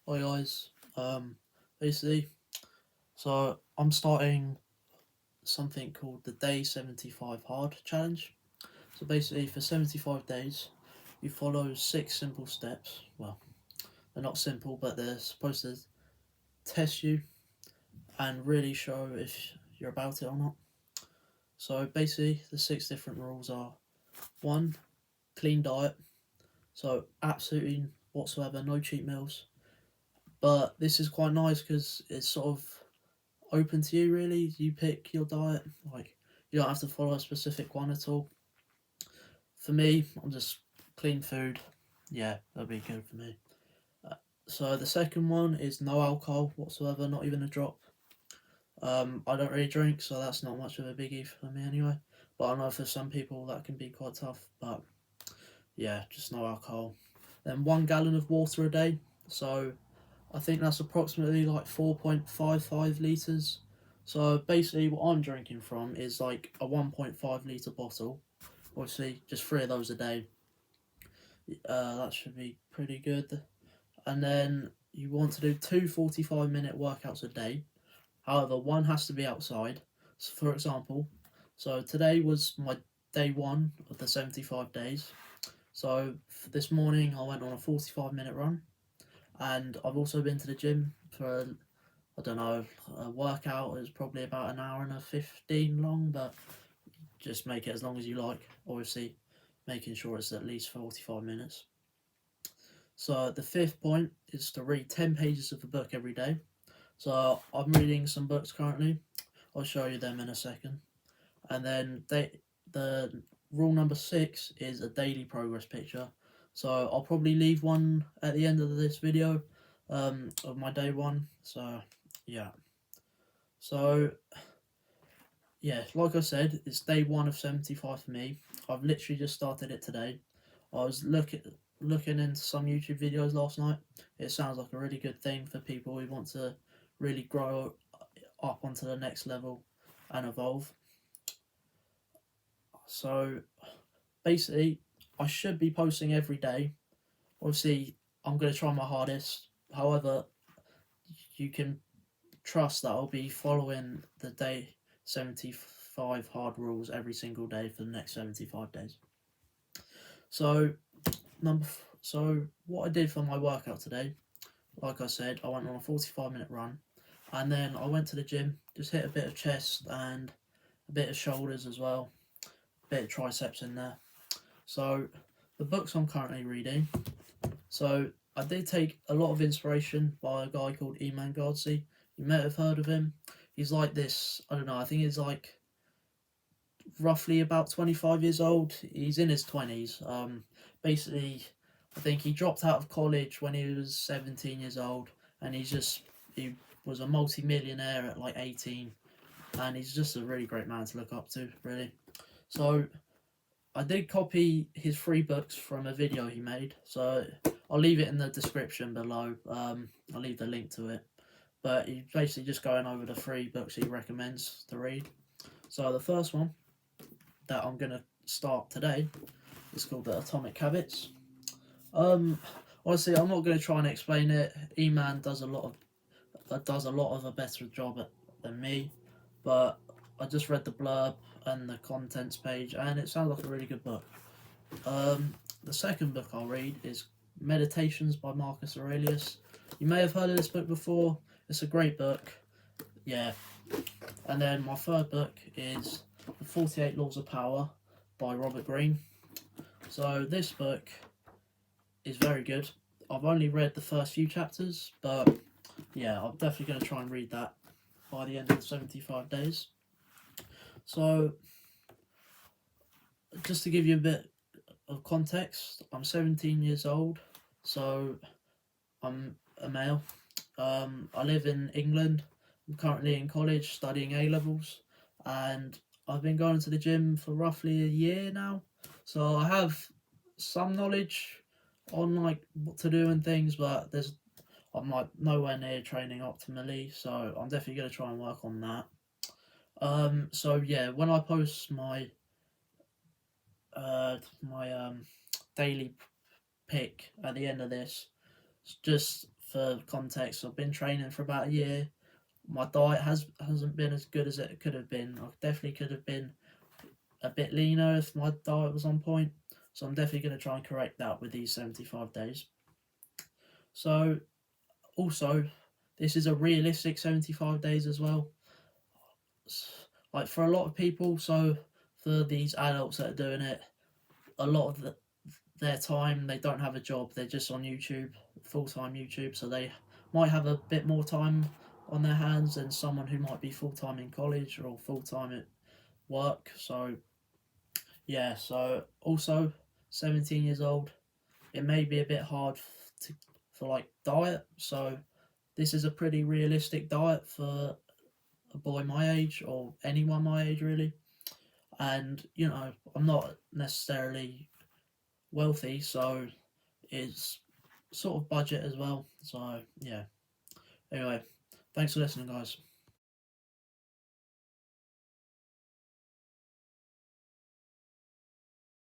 Hi guys. Basically, so I'm starting something called the Day 75 Hard Challenge. So basically, for 75 days, you follow six simple steps. Well, they're not simple, but they're supposed to test you and really show if you're about it or not. So basically, the six different rules are: one, clean diet. So absolutely whatsoever, no cheat meals. But this is quite nice because it's sort of open to you really. You pick your diet. Like you don't have to follow a specific one at all. For me, I'm just clean food. Yeah, that'd be good for me. Uh, so the second one is no alcohol whatsoever, not even a drop. I don't really drink, so that's not much of a biggie for me anyway. But I know for some people that can be quite tough. But yeah, just no alcohol. Then 1 gallon of water a day. So I think that's approximately like 4.55 litres. So basically, what I'm drinking from is like a 1.5 litre bottle. Obviously, just three of those a day. That should be pretty good. And then you want to do two 45-minute workouts a day. However, one has to be outside. So for example, so today was my day one of the 75 days. So this morning I went on a 45-minute run. And I've also been to the gym for I don't know, a workout is probably about an hour and a 15 long, but just make it as long as you like. Obviously, making sure it's at least 45 minutes. So, the fifth point is to read 10 pages of a book every day. So, I'm reading some books currently. I'll show you them in a second. And then the rule number six is a daily progress picture. So, I'll probably leave one at the end of this video of my day one. So, yeah. So, yeah, like I said, it's day one of 75 for me. I've literally just started it today. I was looking into some YouTube videos last night. It sounds like a really good thing for people who want to really grow up onto the next level and evolve. So basically, I should be posting every day. Obviously, I'm going to try my hardest. However, you can trust that I'll be following the day 75 hard rules every single day for the next 75 days. So so what I did for my workout today, like I said, I went on a 45-minute run, and then I went to the gym, just hit a bit of chest and a bit of shoulders as well, a bit of triceps in there. So the books I'm currently reading. So I did take a lot of inspiration by a guy called Iman Gadzhi. You may have heard of him. He's like this. I don't know. I think he's like roughly about 25 years old. He's in his 20s. Basically, I think he dropped out of college when he was 17 years old, and he was a multi-millionaire at like 18, and he's just a really great man to look up to, really. So I did copy his three books from a video he made, so I'll leave it in the description below. I'll leave the link to it. But he's basically just going over the three books he recommends to read. So the first one that I'm gonna start today is called the Atomic Habits. Um, Honestly, I'm not gonna try and explain it. E-Man does a lot of a better job than me, but I just read the blurb and the contents page, and it sounds like a really good book. The second book I'll read is Meditations by Marcus Aurelius. You may have heard of this book before. It's a great book. Yeah. And then my third book is The 48 Laws of Power by Robert Greene. So this book is very good. I've only read the first few chapters, but yeah, I'm definitely going to try and read that by the end of the 75 days. So, just to give you a bit of context, I'm 17 years old, so I'm a male. I live in England. I'm currently in college studying A levels, and I've been going to the gym for roughly a year now. So I have some knowledge on like what to do and things, but I'm like nowhere near training optimally. So I'm definitely gonna try and work on that. So yeah, when I post my daily pick at the end of this, just for context, I've been training for about a year. My diet hasn't been as good as it could have been. I definitely could have been a bit leaner if my diet was on point. So I'm definitely going to try and correct that with these 75 days. So also, this is a realistic 75 days as well. Like for a lot of people, so for these adults that are doing it, a lot of their time, they don't have a job, they're just on YouTube, full-time YouTube, so they might have a bit more time on their hands than someone who might be full-time in college or full-time at work. So yeah, so also 17 years old, it may be a bit hard for like diet, so this is a pretty realistic diet for a boy my age or anyone my age really. And I'm not necessarily wealthy, so it's sort of budget as well. So yeah. Anyway, thanks for listening, guys.